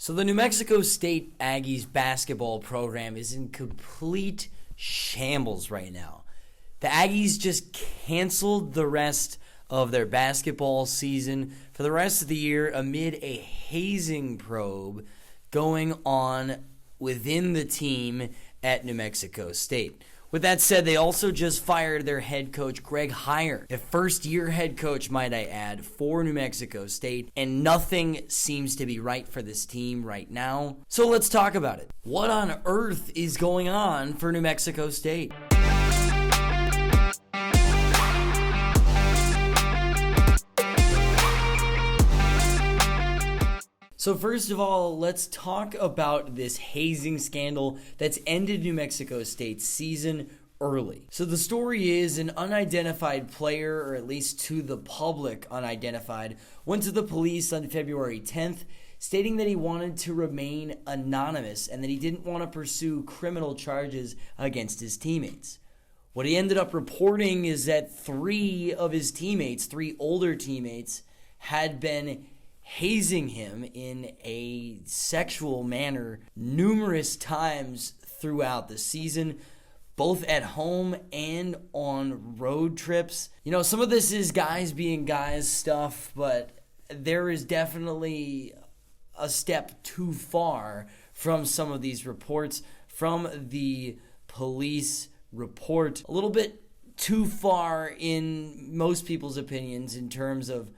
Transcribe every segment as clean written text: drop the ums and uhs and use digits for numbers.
So the New Mexico State Aggies basketball program is in complete shambles right now. The Aggies just canceled the rest of their basketball season for the rest of the year amid a hazing probe going on within the team at New Mexico State. With that said, they also just fired their head coach, Greg Heiar, a first-year head coach, might I add, for New Mexico State, and nothing seems to be right for this team right now. So let's talk about it. What on earth is going on for New Mexico State? So first of all, let's talk about this hazing scandal that's ended New Mexico State's season early. So the story is an unidentified player, or at least to the public unidentified, went to the police on February 10th stating that he wanted to remain anonymous and that he didn't want to pursue criminal charges against his teammates. What he ended up reporting is that three older teammates, had been hazing him in a sexual manner numerous times throughout the season, both at home and on road trips. You know, some of this is guys being guys stuff, but there is definitely a step too far from some of these reports. From the police report, a little bit too far in most people's opinions in terms of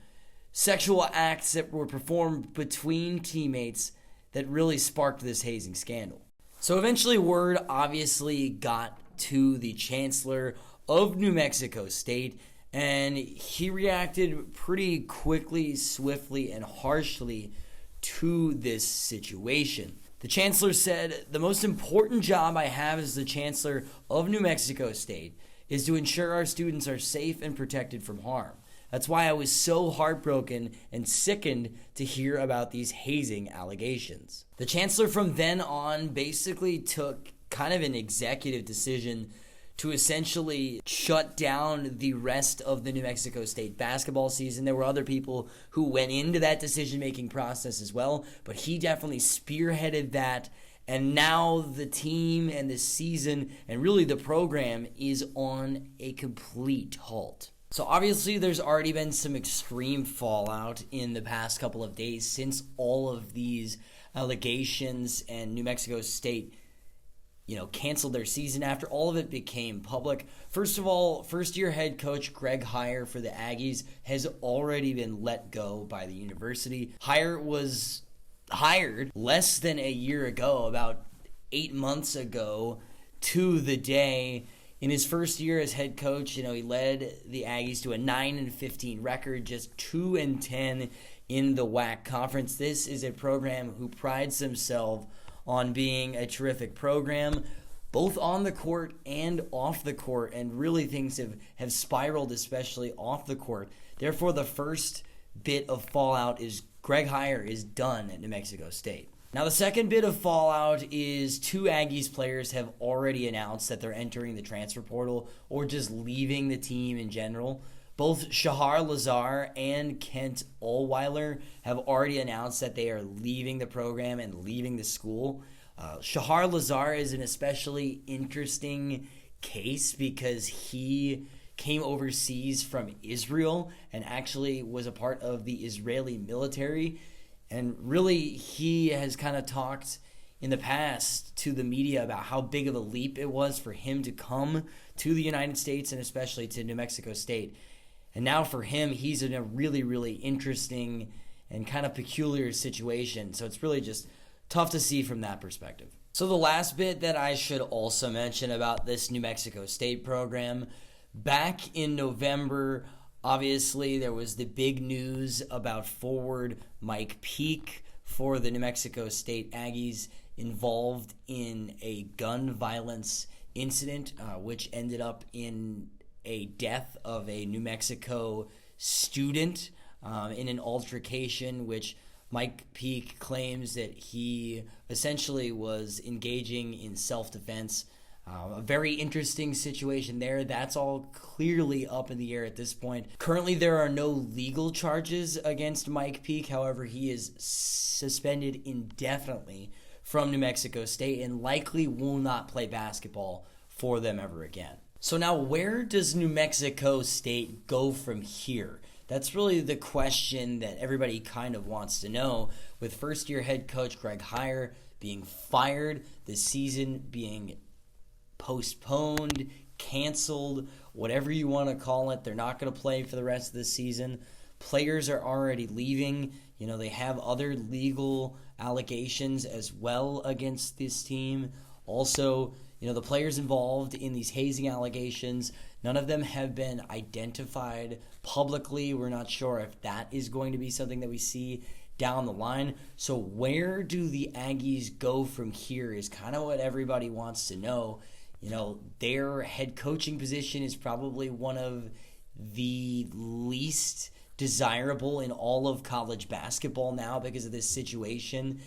sexual acts that were performed between teammates that really sparked this hazing scandal. So eventually word obviously got to the chancellor of New Mexico State, and he reacted pretty quickly, swiftly, and harshly to this situation. The chancellor said, "The most important job I have as the chancellor of New Mexico State is to ensure our students are safe and protected from harm. That's why I was so heartbroken and sickened to hear about these hazing allegations." The chancellor from then on basically took kind of an executive decision to essentially shut down the rest of the New Mexico State basketball season. There were other people who went into that decision-making process as well, but he definitely spearheaded that. And now the team and the season and really the program is on a complete halt. So obviously there's already been some extreme fallout in the past couple of days since all of these allegations and New Mexico State, canceled their season after all of it became public. First of all, first-year head coach Greg Heiar for the Aggies has already been let go by the university. Heiar was hired less than a year ago, about 8 months ago to the day. In his first year as head coach, he led the Aggies to a 9-15 record, just 2-10 in the WAC conference. This is a program who prides themselves on being a terrific program, both on the court and off the court, and really things have spiraled, especially off the court. Therefore, the first bit of fallout is Greg Heiar is done at New Mexico State. Now, the second bit of fallout is two Aggies players have already announced that they're entering the transfer portal or just leaving the team in general. Both Shahar Lazar and Kent Allweiler have already announced that they are leaving the program and leaving the school. Shahar Lazar is an especially interesting case because he came overseas from Israel and actually was a part of the Israeli military. And really, he has kind of talked in the past to the media about how big of a leap it was for him to come to the United States and especially to New Mexico State. And now for him, he's in a really, really interesting and kind of peculiar situation. So it's really just tough to see from that perspective. So the last bit that I should also mention about this New Mexico State program, back in November, obviously, there was the big news about forward Mike Peake for the New Mexico State Aggies involved in a gun violence incident, which ended up in a death of a New Mexico student in an altercation, which Mike Peake claims that he essentially was engaging in self-defense. A very interesting situation there. That's all clearly up in the air at this point. Currently, there are no legal charges against Mike Peake. However, he is suspended indefinitely from New Mexico State and likely will not play basketball for them ever again. So now, where does New Mexico State go from here? That's really the question that everybody kind of wants to know, with first-year head coach Greg Heiar being fired, the season being postponed, canceled, whatever you want to call it. They're not going to play for the rest of the season. Players are already leaving. They have other legal allegations as well against this team. Also, the players involved in these hazing allegations, none of them have been identified publicly. We're not sure if that is going to be something that we see down the line. So where do the Aggies go from here is kind of what everybody wants to know. Their head coaching position is probably one of the least desirable in all of college basketball now because of this situation.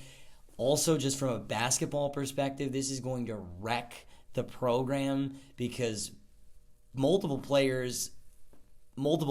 Also, just from a basketball perspective, this is going to wreck the program because multiple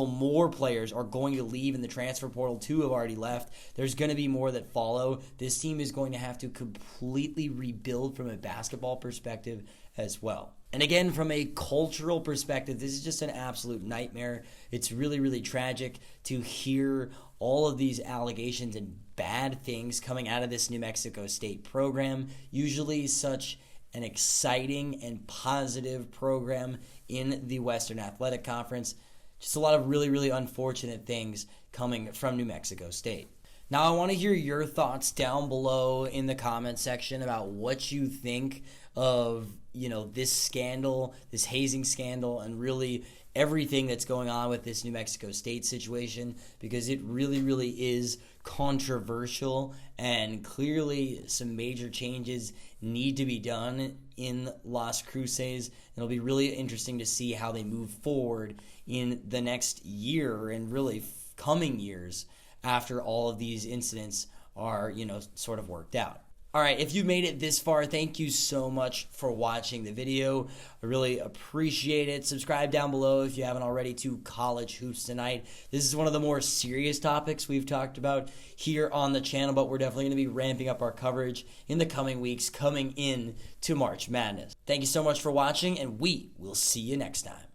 more players are going to leave in the transfer portal. 2 have already left. There's going to be more that follow. This team is going to have to completely rebuild from a basketball perspective as well. And again, from a cultural perspective, this is just an absolute nightmare. It's really, really tragic to hear all of these allegations and bad things coming out of this New Mexico State program. Usually such an exciting and positive program in the Western Athletic Conference. Just a lot of really, really unfortunate things coming from New Mexico State. Now, I want to hear your thoughts down below in the comment section about what you think of, this scandal, this hazing scandal, and really everything that's going on with this New Mexico State situation, because it really, really is controversial, and clearly some major changes need to be done in Las Cruces. It'll be really interesting to see how they move forward in the next year and really coming years after all of these incidents are, sort of worked out. All right, if you made it this far, thank you so much for watching the video. I really appreciate it. Subscribe down below if you haven't already to College Hoops Tonight. This is one of the more serious topics we've talked about here on the channel, but we're definitely going to be ramping up our coverage in the coming weeks, coming in to March Madness. Thank you so much for watching, and we will see you next time.